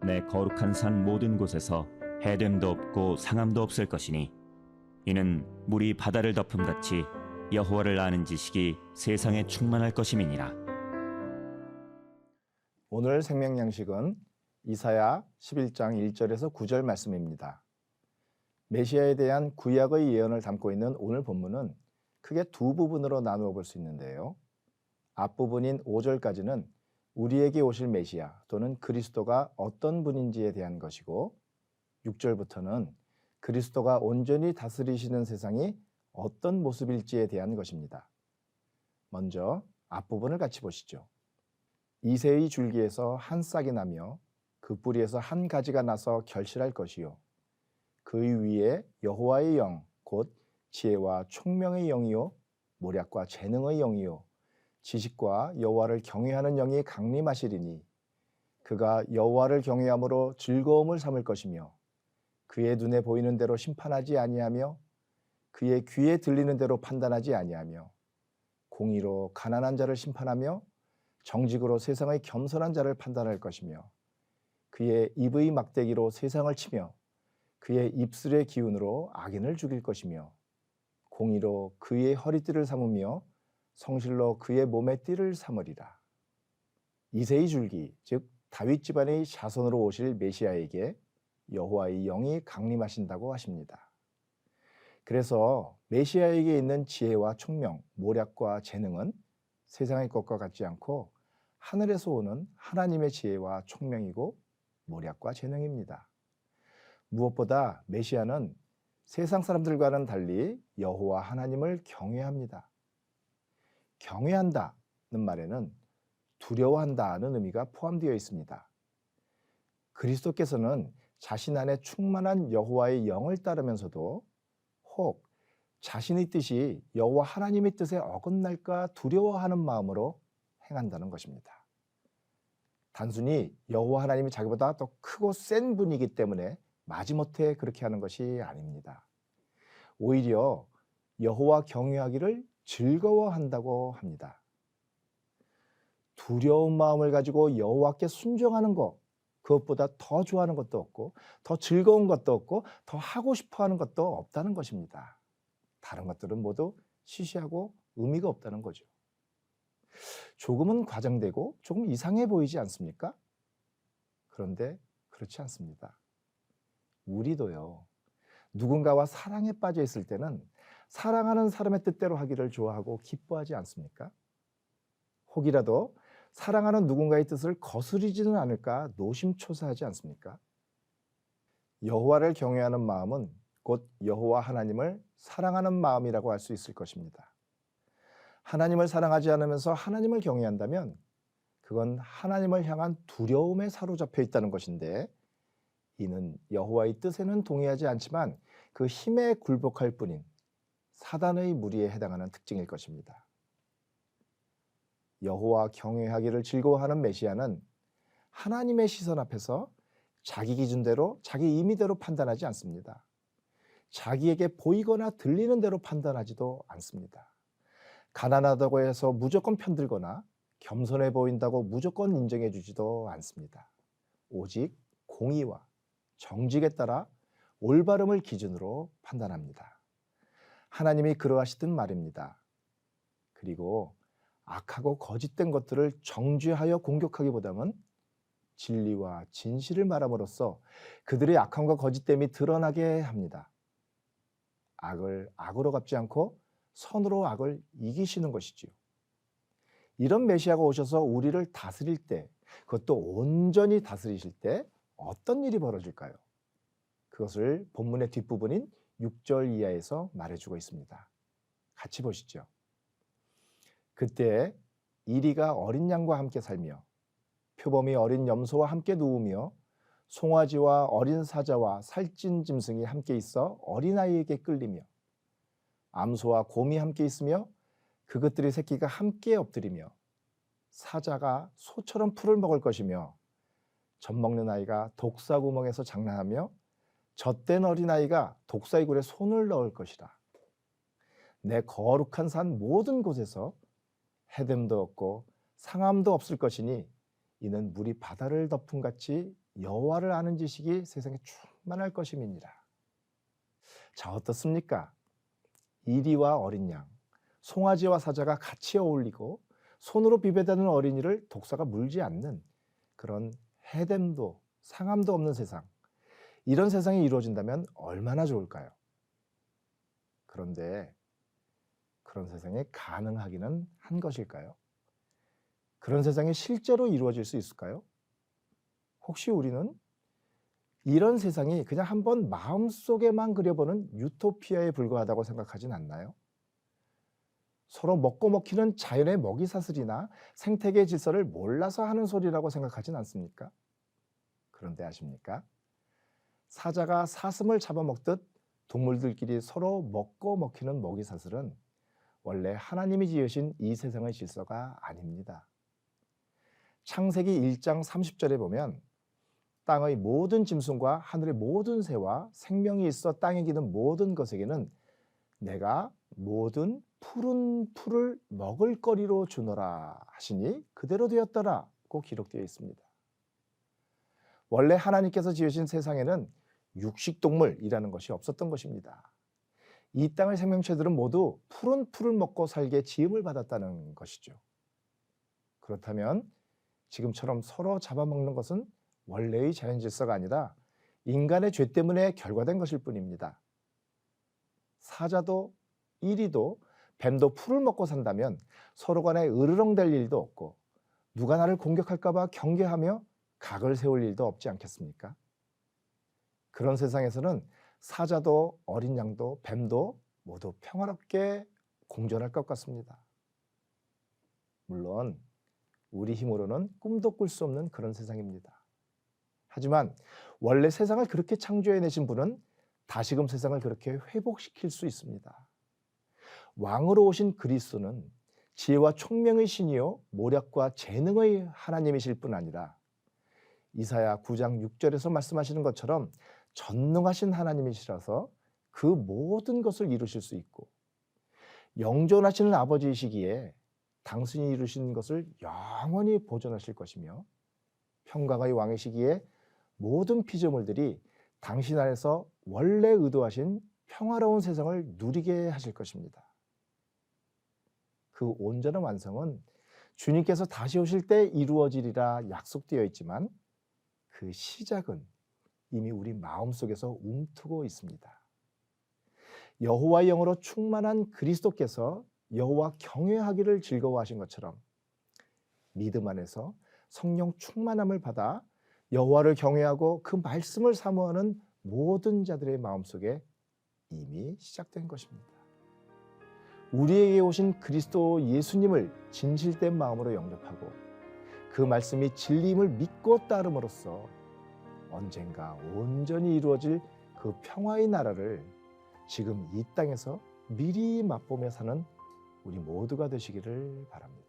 내 거룩한 산 모든 곳에서 해됨도 없고 상함도 없을 것이니 이는 물이 바다를 덮음같이 여호와를 아는 지식이 세상에 충만할 것임이니라. 오늘 생명양식은 이사야 11장 1절에서 9절 말씀입니다. 메시아에 대한 구약의 예언을 담고 있는 오늘 본문은 크게 두 부분으로 나누어 볼 수 있는데요. 앞부분인 5절까지는 우리에게 오실 메시아 또는 그리스도가 어떤 분인지에 대한 것이고 6절부터는 그리스도가 온전히 다스리시는 세상이 어떤 모습일지에 대한 것입니다. 먼저 앞부분을 같이 보시죠. 이새의 줄기에서 한 싹이 나며 그 뿌리에서 한 가지가 나서 결실할 것이요 그 위에 여호와의 영 곧 지혜와 총명의 영이요 모략과 재능의 영이요 지식과 여호와를 경외하는 영이 강림하시리니 그가 여호와를 경외함으로 즐거움을 삼을 것이며 그의 눈에 보이는 대로 심판하지 아니하며 그의 귀에 들리는 대로 판단하지 아니하며 공의로 가난한 자를 심판하며 정직으로 세상의 겸손한 자를 판단할 것이며 그의 입의 막대기로 세상을 치며 그의 입술의 기운으로 악인을 죽일 것이며 공의로 그의 허리띠를 삼으며 성실로 그의 몸의 띠를 삼으리라. 이새의 줄기, 즉 다윗 집안의 자손으로 오실 메시아에게 여호와의 영이 강림하신다고 하십니다. 그래서 메시아에게 있는 지혜와 총명, 모략과 재능은 세상의 것과 같지 않고 하늘에서 오는 하나님의 지혜와 총명이고 모략과 재능입니다. 무엇보다 메시아는 세상 사람들과는 달리 여호와 하나님을 경외합니다. 경외한다는 말에는 두려워한다는 의미가 포함되어 있습니다. 그리스도께서는 자신 안에 충만한 여호와의 영을 따르면서도 혹 자신의 뜻이 여호와 하나님의 뜻에 어긋날까 두려워하는 마음으로 행한다는 것입니다. 단순히 여호와 하나님이 자기보다 더 크고 센 분이기 때문에 마지못해 그렇게 하는 것이 아닙니다. 오히려 여호와 경외하기를 즐거워한다고 합니다. 두려운 마음을 가지고 여호와께 순종하는 것, 그것보다 더 좋아하는 것도 없고 더 즐거운 것도 없고 더 하고 싶어하는 것도 없다는 것입니다. 다른 것들은 모두 시시하고 의미가 없다는 거죠. 조금은 과장되고 조금 이상해 보이지 않습니까? 그런데 그렇지 않습니다. 우리도요, 누군가와 사랑에 빠져 있을 때는 사랑하는 사람의 뜻대로 하기를 좋아하고 기뻐하지 않습니까? 혹이라도 사랑하는 누군가의 뜻을 거스르지는 않을까 노심초사하지 않습니까? 여호와를 경외하는 마음은 곧 여호와 하나님을 사랑하는 마음이라고 할 수 있을 것입니다. 하나님을 사랑하지 않으면서 하나님을 경외한다면 그건 하나님을 향한 두려움에 사로잡혀 있다는 것인데 이는 여호와의 뜻에는 동의하지 않지만 그 힘에 굴복할 뿐인 사단의 무리에 해당하는 특징일 것입니다. 여호와 경외하기를 즐거워하는 메시아는 하나님의 시선 앞에서 자기 기준대로 자기 임의대로 판단하지 않습니다. 자기에게 보이거나 들리는 대로 판단하지도 않습니다. 가난하다고 해서 무조건 편들거나 겸손해 보인다고 무조건 인정해 주지도 않습니다. 오직 공의와 정직에 따라 올바름을 기준으로 판단합니다. 하나님이 그러하시던 말입니다. 그리고 악하고 거짓된 것들을 정죄하여 공격하기보다는 진리와 진실을 말함으로써 그들의 악함과 거짓됨이 드러나게 합니다. 악을 악으로 갚지 않고 선으로 악을 이기시는 것이지요. 이런 메시아가 오셔서 우리를 다스릴 때, 그것도 온전히 다스리실 때 어떤 일이 벌어질까요? 그것을 본문의 뒷부분인 6절 이하에서 말해주고 있습니다. 같이 보시죠. 그때 이리가 어린 양과 함께 살며 표범이 어린 염소와 함께 누우며 송아지와 어린 사자와 살찐 짐승이 함께 있어 어린아이에게 끌리며 암소와 곰이 함께 있으며 그것들의 새끼가 함께 엎드리며 사자가 소처럼 풀을 먹을 것이며 젖먹는 아이가 독사구멍에서 장난하며 젖된 어린아이가 독사의 굴에 손을 넣을 것이라. 내 거룩한 산 모든 곳에서 해됨도 없고 상함도 없을 것이니 이는 물이 바다를 덮음 같이 여호와를 아는 지식이 세상에 충만할 것임이니라. 자, 어떻습니까? 이리와 어린 양, 송아지와 사자가 같이 어울리고 손으로 비벼대는 어린이를 독사가 물지 않는 그런 해됨도 상함도 없는 세상, 이런 세상이 이루어진다면 얼마나 좋을까요? 그런데 그런 세상에 가능하기는 한 것일까요? 그런 세상이 실제로 이루어질 수 있을까요? 혹시 우리는 이런 세상이 그냥 한번 마음속에만 그려보는 유토피아에 불과하다고 생각하진 않나요? 서로 먹고 먹히는 자연의 먹이사슬이나 생태계 질서를 몰라서 하는 소리라고 생각하진 않습니까? 그런데 아십니까? 사자가 사슴을 잡아먹듯 동물들끼리 서로 먹고 먹히는 먹이사슬은 원래 하나님이 지으신 이 세상의 질서가 아닙니다. 창세기 1장 30절에 보면 땅의 모든 짐승과 하늘의 모든 새와 생명이 있어 땅에 기는 모든 것에게는 내가 모든 푸른 풀을 먹을 거리로 주노라 하시니 그대로 되었더라고 기록되어 있습니다. 원래 하나님께서 지으신 세상에는 육식동물이라는 것이 없었던 것입니다. 이 땅의 생명체들은 모두 푸른 풀을 먹고 살게 지음을 받았다는 것이죠. 그렇다면 지금처럼 서로 잡아먹는 것은 원래의 자연 질서가 아니라 인간의 죄 때문에 결과된 것일 뿐입니다. 사자도 이리도 뱀도 풀을 먹고 산다면 서로 간에 으르렁댈 일도 없고 누가 나를 공격할까 봐 경계하며 각을 세울 일도 없지 않겠습니까? 그런 세상에서는 사자도 어린 양도 뱀도 모두 평화롭게 공존할 것 같습니다. 물론 우리 힘으로는 꿈도 꿀 수 없는 그런 세상입니다. 하지만 원래 세상을 그렇게 창조해내신 분은 다시금 세상을 그렇게 회복시킬 수 있습니다. 왕으로 오신 그리스도는 지혜와 총명의 신이요 모략과 재능의 하나님이실 뿐 아니라 이사야 9장 6절에서 말씀하시는 것처럼 전능하신 하나님이시라서 그 모든 것을 이루실 수 있고 영존하시는 아버지이시기에 당신이 이루신 것을 영원히 보존하실 것이며 평강의 왕이시기에 모든 피조물들이 당신 안에서 원래 의도하신 평화로운 세상을 누리게 하실 것입니다. 그 온전한 완성은 주님께서 다시 오실 때 이루어지리라 약속되어 있지만 그 시작은 이미 우리 마음속에서 움트고 있습니다. 여호와의 영으로 충만한 그리스도께서 여호와 경외하기를 즐거워하신 것처럼 믿음 안에서 성령 충만함을 받아 여호와를 경외하고 그 말씀을 사모하는 모든 자들의 마음속에 이미 시작된 것입니다. 우리에게 오신 그리스도 예수님을 진실된 마음으로 영접하고 그 말씀이 진리임을 믿고 따름으로써 언젠가 온전히 이루어질 그 평화의 나라를 지금 이 땅에서 미리 맛보며 사는 우리 모두가 되시기를 바랍니다.